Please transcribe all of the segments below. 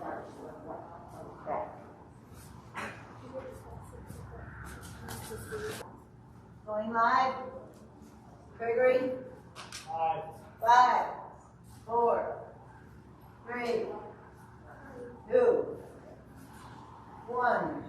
Okay. Going live. Gregory. 5, 4, 3, 2, 1.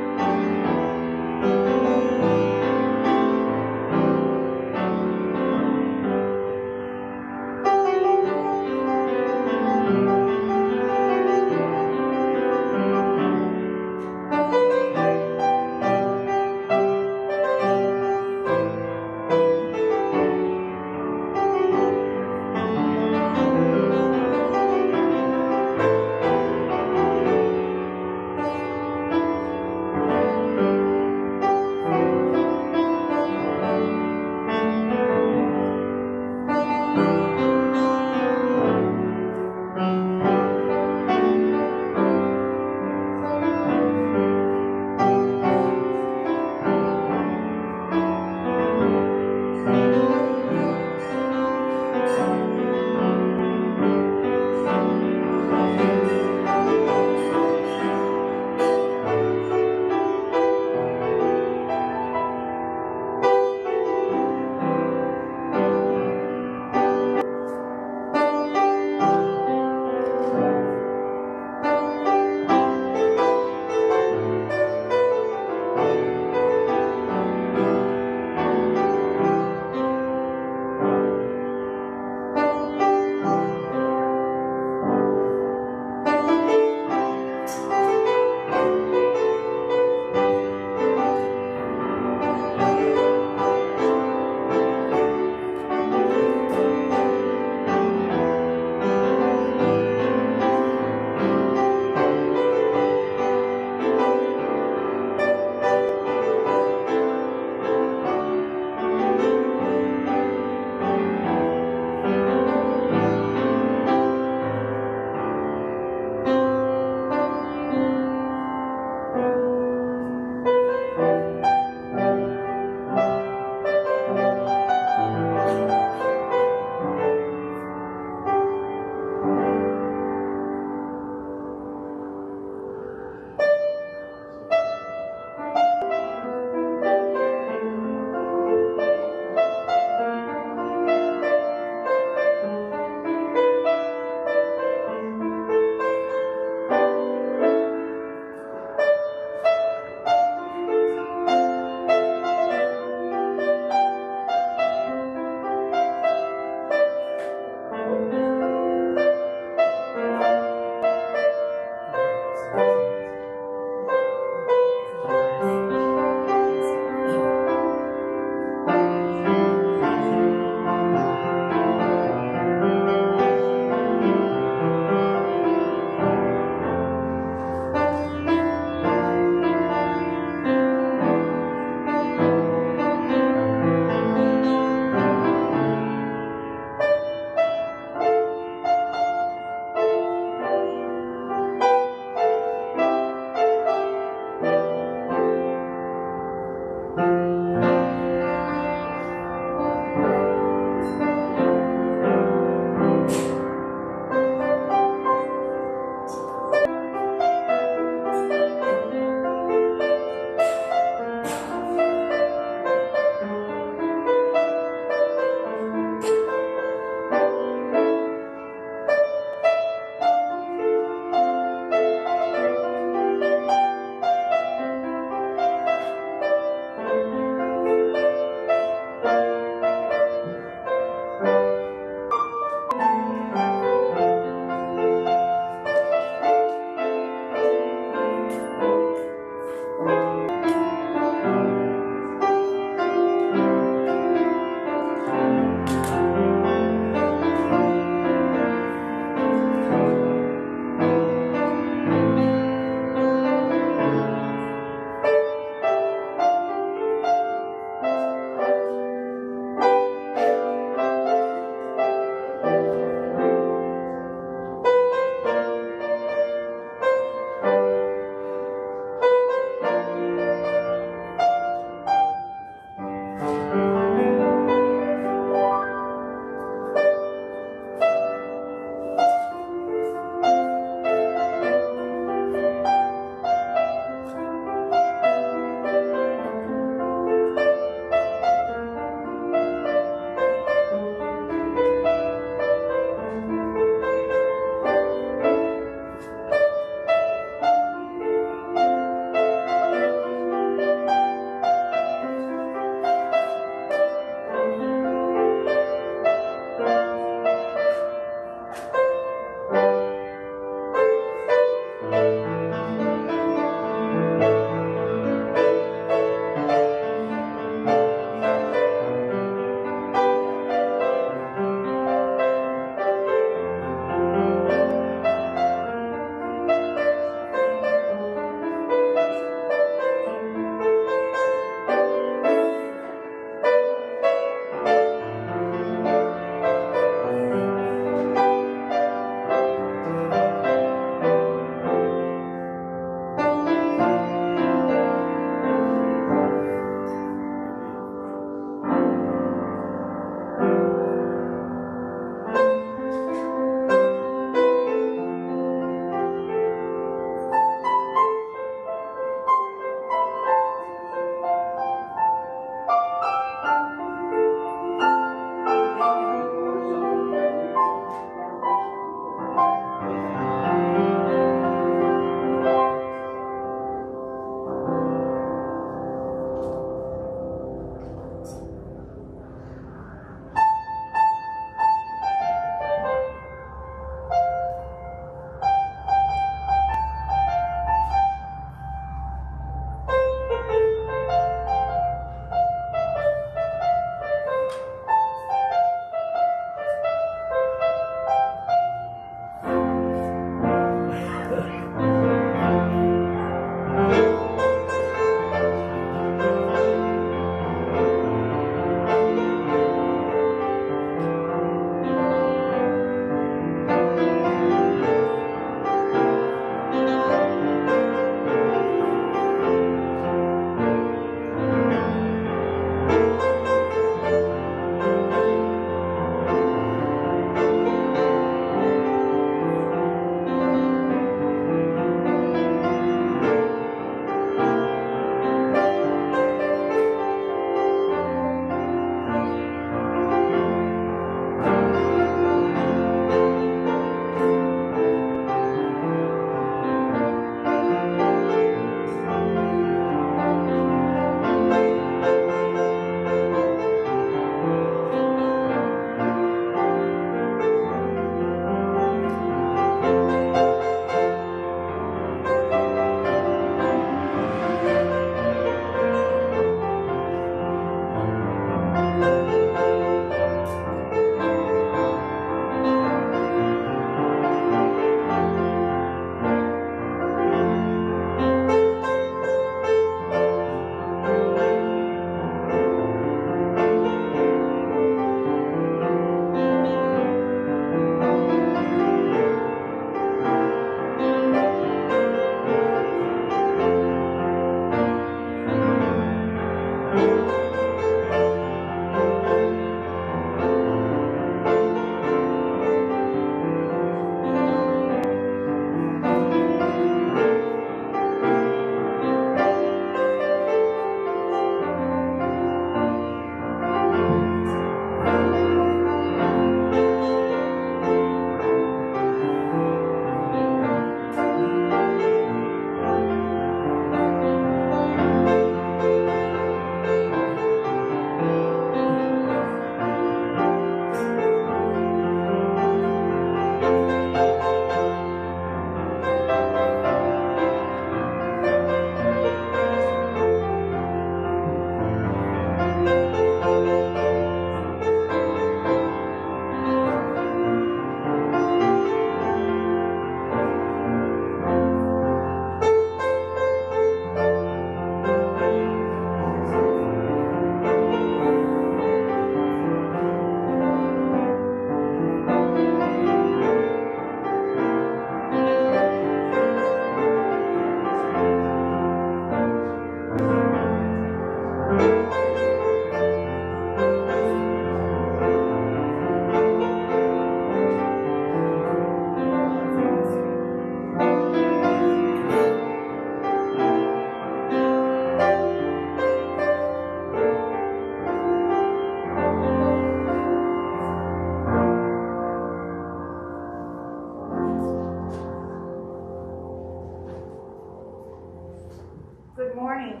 morning.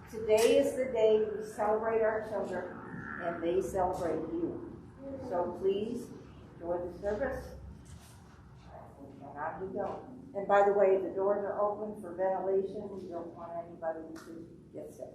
Today is the day we celebrate our children, and they celebrate you. So please enjoy the service. And on you go. And by the way, the doors are open for ventilation. We don't want anybody to get sick.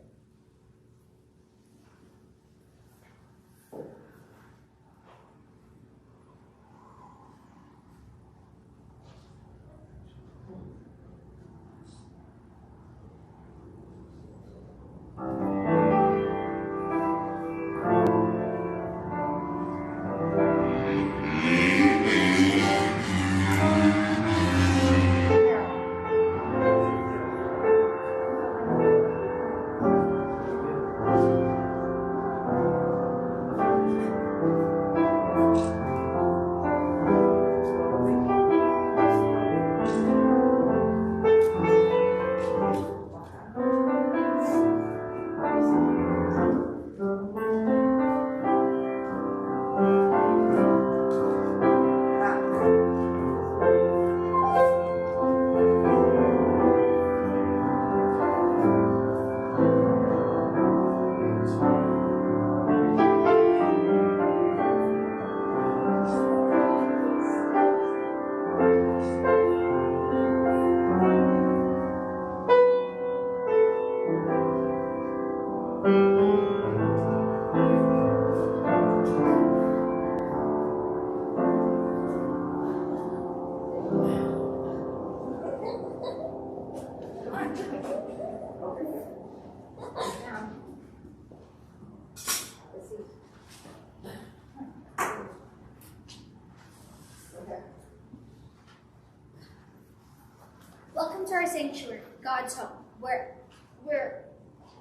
Welcome to our sanctuary, God's home, where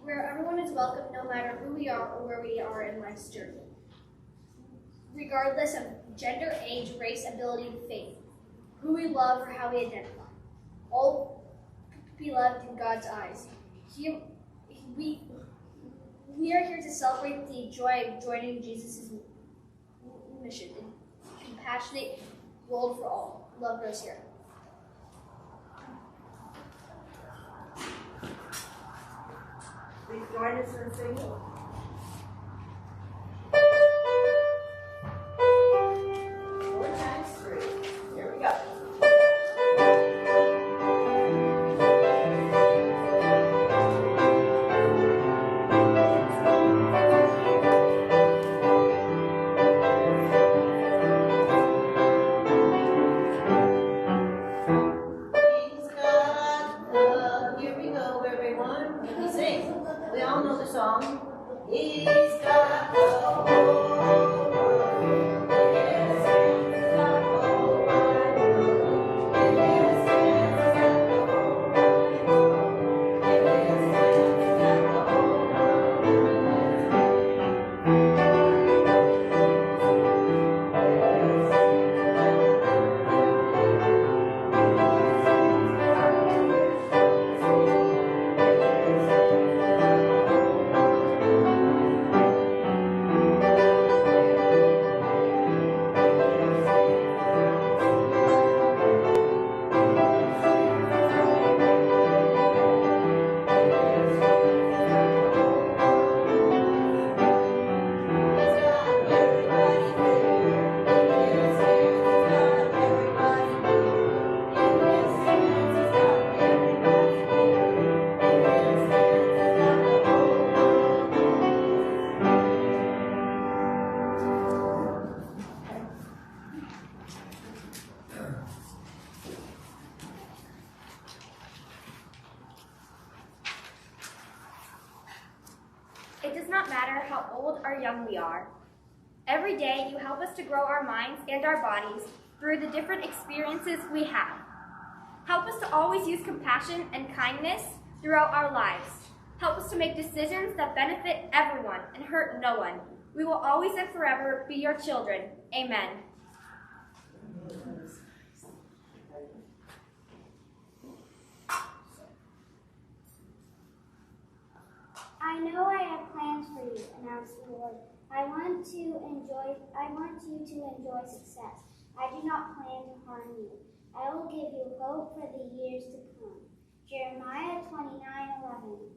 everyone is welcome no matter who we are or where we are in life's journey, regardless of gender, age, race, ability, and faith, who we love or how we identify. All beloved in God's eyes. We are here to celebrate the joy of joining Jesus' mission, a compassionate world for all. Love grows here. Please join us in singing. 4 times 3. Here we go. He's got love. Here we go, everyone. We sing. We all know the song. He's got the whole world in his hands. He's got the whole wide world in his hands. He's got the whole wide world in his hands. He's got the whole world in his It does not matter how old or young we are. Every day you help us to grow our minds and our bodies through the different experiences we have. Help us to always use compassion and kindness throughout our lives. Help us to make decisions that benefit everyone and hurt no one. We will always and forever be your children. Amen. I know I have plans for you, announced the Lord. I want you to enjoy success. I do not plan to harm you. I will give you hope for the years to come. Jeremiah 29:11.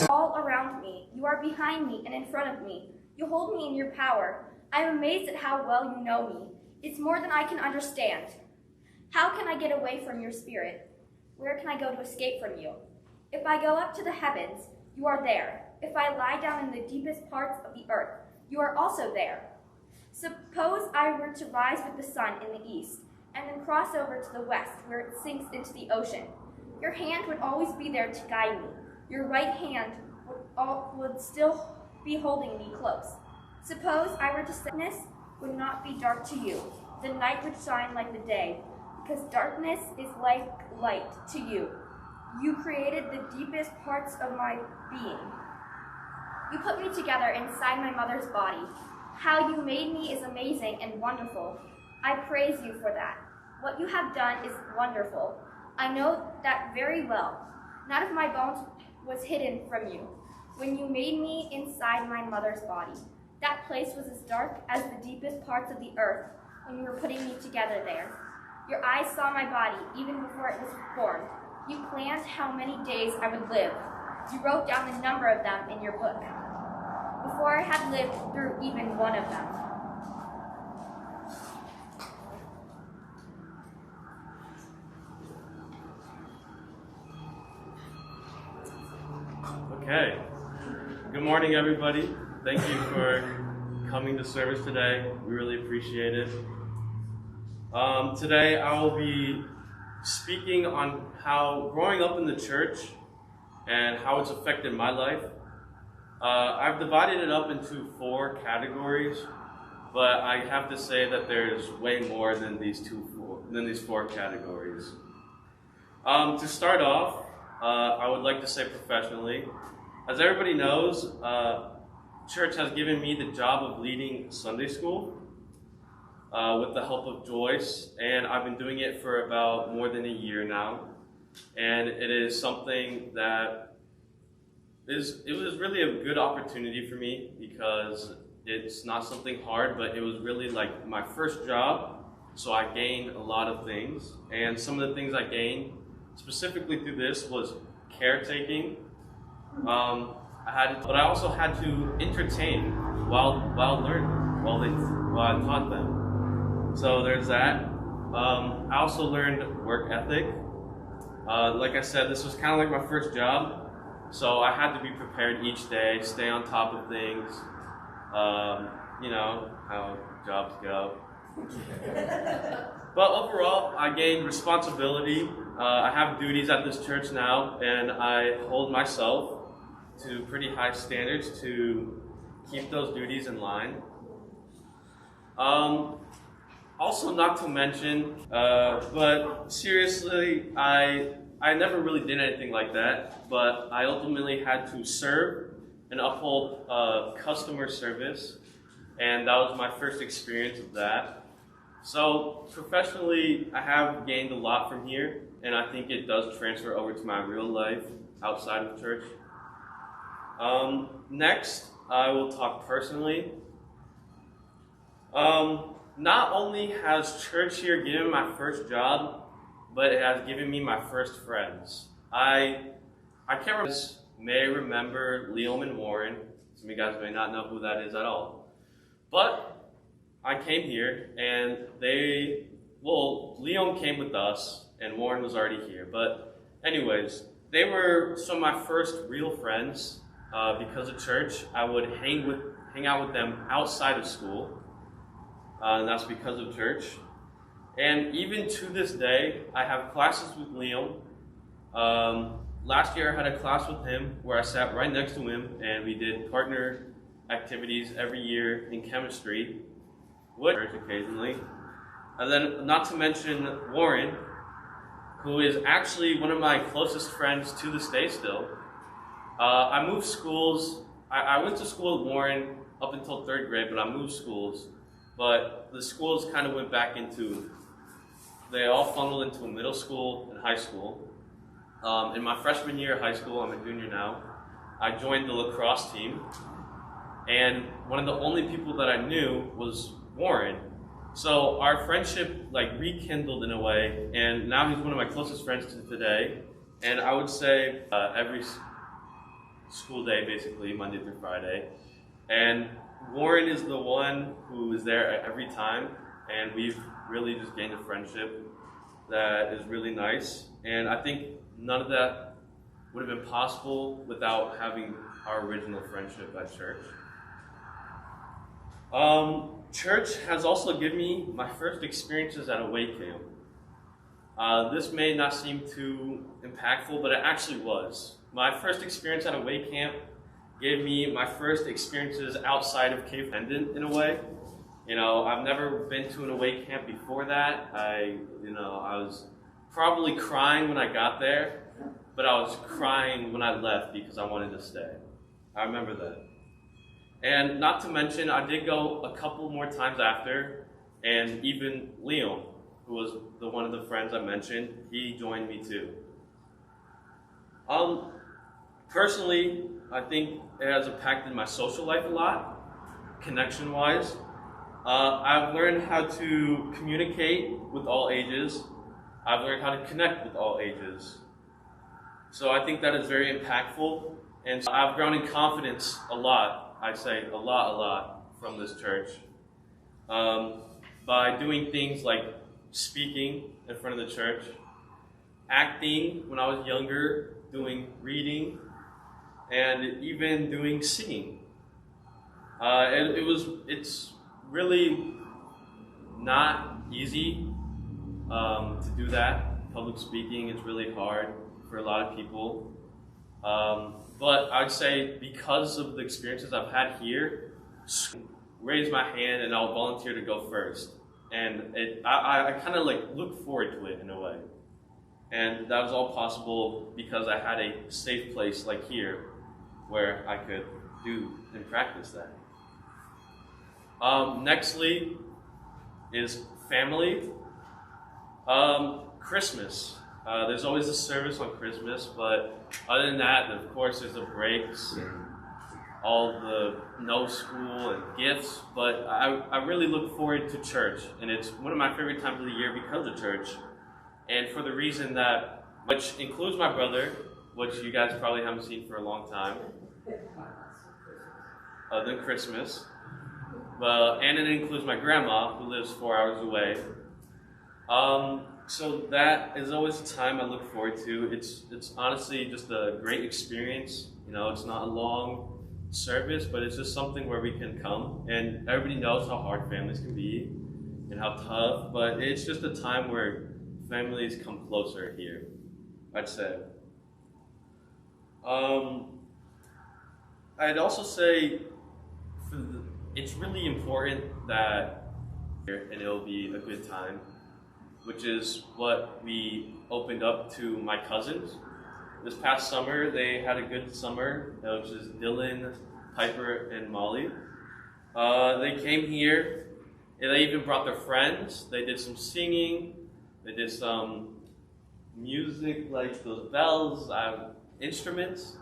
All around me, you are behind me and in front of me. You hold me in your power. I am amazed at how well you know me. It's more than I can understand. How can I get away from your spirit? Where can I go to escape from you? If I go up to the heavens, you are there. If I lie down in the deepest parts of the earth, you are also there. Suppose I were to rise with the sun in the east, and then cross over to the west, where it sinks into the ocean. Your hand would always be there to guide me. Your right hand would still be holding me close. Suppose I were to sickness would not be dark to you. The night would shine like the day, because darkness is like light to you. You created the deepest parts of my being. You put me together inside my mother's body. How you made me is amazing and wonderful. I praise you for that. What you have done is wonderful. I know that very well. None of my bones was hidden from you. When you made me inside my mother's body, that place was as dark as the deepest parts of the earth when you were putting me together there. Your eyes saw my body even before it was formed. You planned how many days I would live. You wrote down the number of them in your book, before I had lived through even one of them. Okay. Good morning, everybody. Thank you for coming to service today. We really appreciate it. Today I will be speaking on how growing up in the church and how it's affected my life. I've divided it up into 4 categories, but I have to say that there's way more than these 4 categories. To start off, I would like to say professionally, as everybody knows, church has given me the job of leading Sunday school with the help of Joyce, and I've been doing it for about more than a year now. And it is something that it was really a good opportunity for me because it's not something hard, but it was really like my first job, so I gained a lot of things. And some of the things I gained specifically through this was caretaking. But I also had to entertain while learning, while I taught them. So there's that. I also learned work ethic. Like I said, this was kind of like my first job, so I had to be prepared each day, stay on top of things. you know, how jobs go. But overall, I gained responsibility. I have duties at this church now, and I hold myself to pretty high standards to keep those duties in line. Also, not to mention, but seriously, I never really did anything like that, but I ultimately had to serve and uphold customer service, and that was my first experience of that. So professionally, I have gained a lot from here, and I think it does transfer over to my real life outside of church. Next, I will talk personally. Not only has church here given me my first job, but it has given me my first friends. I can't remember Liam and Warren. Some of you guys may not know who that is at all. But I came here and Liam came with us and Warren was already here. But anyways, they were some of my first real friends because of church. I would hang out with them outside of school. And that's because of church. And even to this day, I have classes with Liam. Last year I had a class with him where I sat right next to him and we did partner activities every year in chemistry, with church occasionally. And then not to mention Warren, who is actually one of my closest friends to this day still. I moved schools. I went to school with Warren up until 3rd grade, but I moved schools. But the schools kind of went back they all funneled into middle school and high school. In my freshman year of high school, I'm a junior now, I joined the lacrosse team. And one of the only people that I knew was Warren. So our friendship rekindled in a way, and now he's one of my closest friends to today. And I would say every school day, basically, Monday through Friday. And Warren is the one who is there every time, and we've really just gained a friendship that is really nice. And I think none of that would have been possible without having our original friendship at church. Church has also given me my first experiences at away camp. This may not seem too impactful, but it actually was. My first experience at away camp gave me my first experiences outside of Cape Pendant in a way. You know, I've never been to an away camp before that. I was probably crying when I got there, but I was crying when I left because I wanted to stay. I remember that. And not to mention, I did go a couple more times after, and even Liam, who was one of the friends I mentioned, he joined me too. Personally, I think it has impacted my social life a lot, connection-wise. I've learned how to communicate with all ages. I've learned how to connect with all ages. So I think that is very impactful. And so I've grown in confidence a lot. I'd say a lot from this church. By doing things like speaking in front of the church, acting when I was younger, doing reading, and even doing singing. It's really not easy to do that. Public speaking is really hard for a lot of people. But I'd say because of the experiences I've had here, raise my hand and I'll volunteer to go first. And I kind of look forward to it in a way. And that was all possible because I had a safe place like here where I could do and practice that. Nextly is family. Christmas. There's always a service on Christmas, but other than that, of course, there's the breaks and all the no school and gifts. But I really look forward to church, and it's one of my favorite times of the year because of church, and for the reason that, which includes my brother, which you guys probably haven't seen for a long time, other than Christmas. And it includes my grandma, who lives 4 hours away. So that is always a time I look forward to. It's honestly just a great experience. You know, it's not a long service, but it's just something where we can come, and everybody knows how hard families can be and how tough, but it's just a time where families come closer here, I'd say. I'd also say it's really important that, and it'll be a good time, which is what we opened up to my cousins. This past summer, they had a good summer, which is Dylan, Piper, and Molly. They came here, and they even brought their friends. They did some singing, they did some music, like those bells, instruments.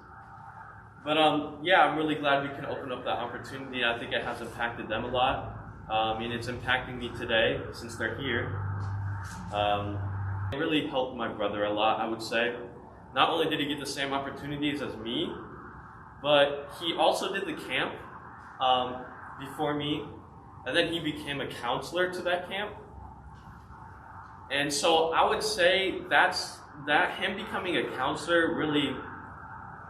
But yeah, I'm really glad we can open up that opportunity. I think it has impacted them a lot. And it's impacting me today since they're here. It really helped my brother a lot, I would say. Not only did he get the same opportunities as me, but he also did the camp before me, and then he became a counselor to that camp. And so I would say that him becoming a counselor really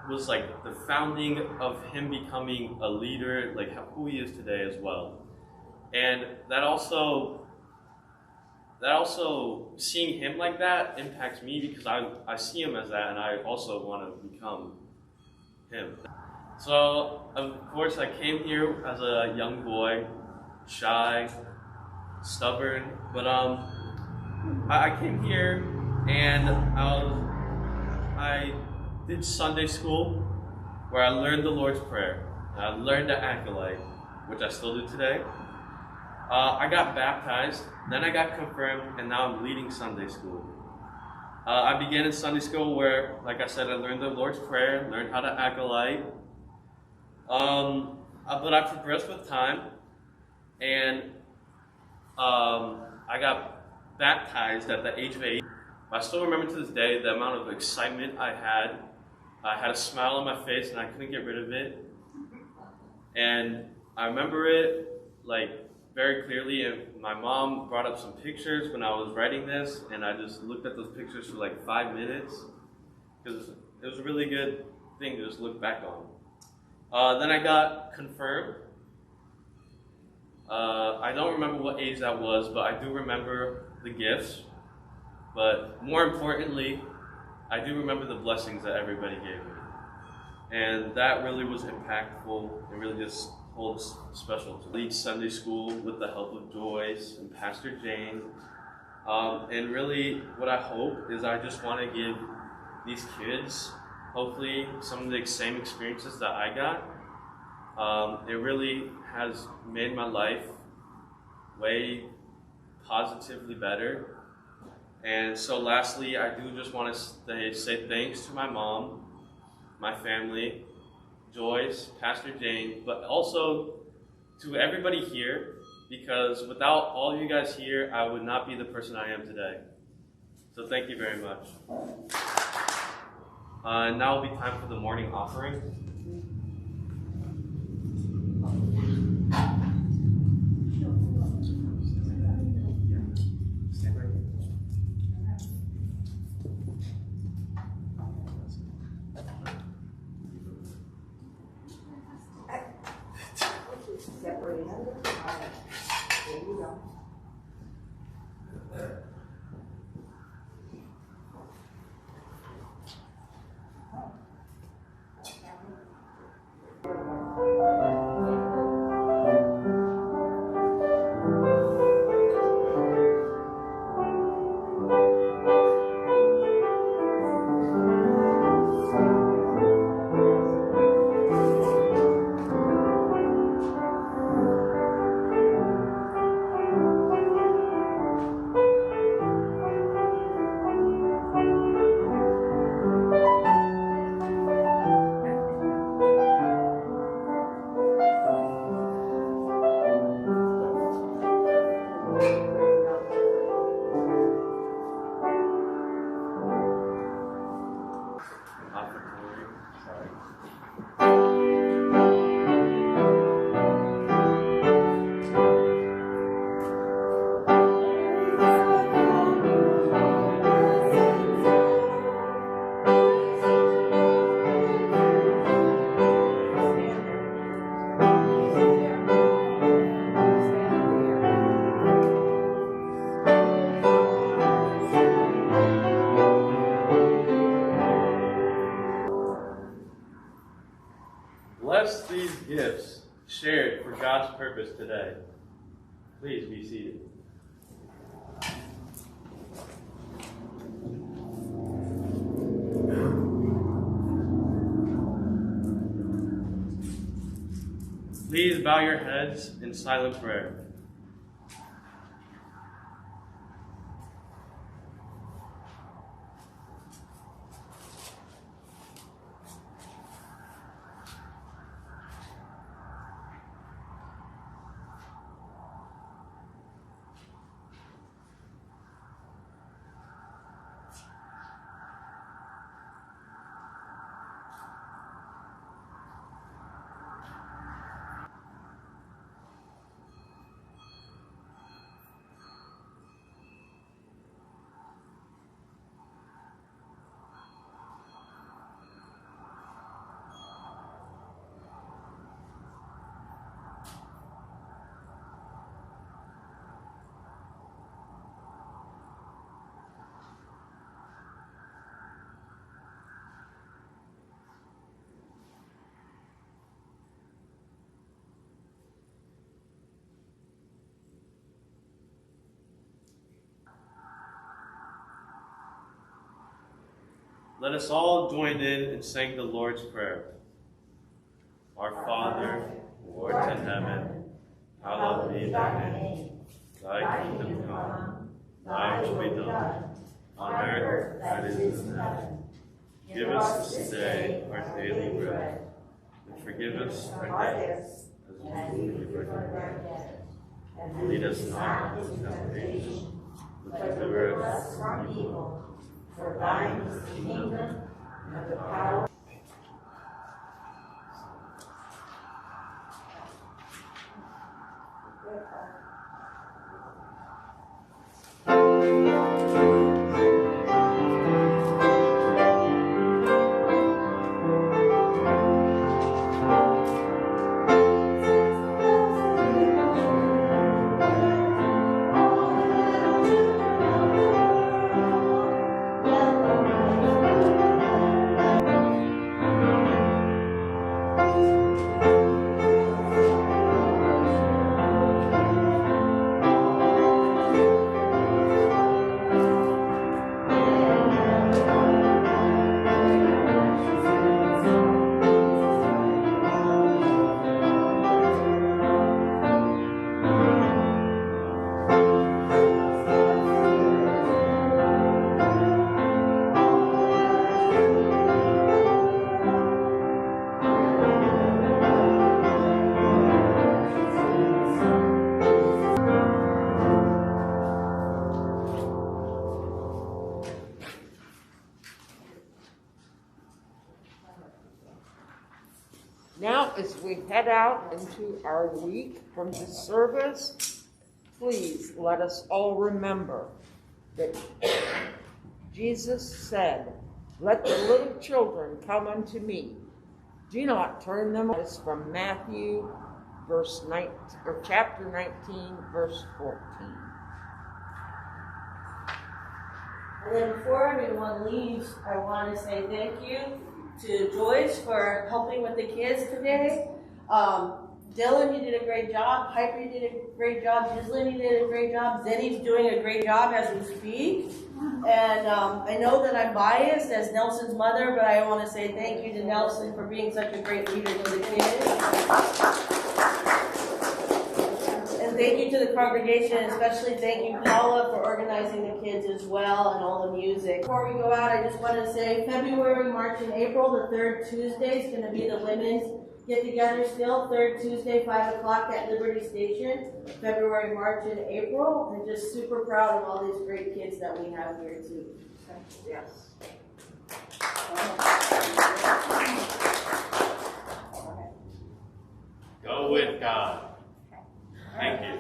was like the founding of him becoming a leader, like who he is today as well. And that also seeing him like that impacts me because I see him as that, and I also want to become him. So of course I came here as a young boy, shy, stubborn, but I came here and I did Sunday school where I learned the Lord's Prayer. I learned the acolyte, which I still do today. I got baptized, then I got confirmed, and now I'm leading Sunday school. I began in Sunday school where, like I said, I learned the Lord's Prayer, learned how to acolyte. But I progressed with time, and I got baptized at the age of 8. I still remember to this day the amount of excitement I had. I had a smile on my face, and I couldn't get rid of it. And I remember it like very clearly, and my mom brought up some pictures when I was writing this, and I just looked at those pictures for like 5 minutes because it was a really good thing to just look back on. Then I got confirmed. I don't remember what age that was, but I do remember the gifts. But more importantly, I do remember the blessings that everybody gave me. And that really was impactful and really just holds special to lead Sunday school with the help of Joyce and Pastor Jane. And really what I hope is I just want to give these kids hopefully some of the same experiences that I got. It really has made my life way positively better. And so lastly, I do just want to say thanks to my mom, my family, Joyce, Pastor Jane, but also to everybody here, because without all you guys here, I would not be the person I am today. So thank you very much. Now will be time for the morning offering. bless these gifts shared for God's purpose today. Please be seated. Please bow your heads in silent prayer. Let us all join in and sing the Lord's Prayer. Our Father, who art in heaven, hallowed be thy name. Thy kingdom come, thy will be done, on earth as it is in heaven. Give us this day our daily bread, and forgive us our debts, as we forgive our debtors. And lead us not into temptation, but deliver us from evil. For thine is the kingdom, and the power. Now, as we head out into our week from this service, please let us all remember that Jesus said, "Let the little children come unto me. Do not turn them away." It's from Matthew, chapter 19, verse 14. And then before everyone leaves, I want to say thank you to Joyce for helping with the kids today. Dylan, you did a great job. Piper, you did a great job. Gislyn, you did a great job. Zenny's doing a great job as we speak. And I know that I'm biased as Nelson's mother, but I want to say thank you to Nelson for being such a great leader to the kids. And thank you to the congregation, especially thank you, Paula, for organizing the kids as well and all the music. Before we go out, I just want to say February, March, and April, the third Tuesday is going to be the women's get-together still, third Tuesday, 5 o'clock at Liberty Station, February, March, and April. And just super proud of all these great kids that we have here, too. Yes. Go with God. Thank you.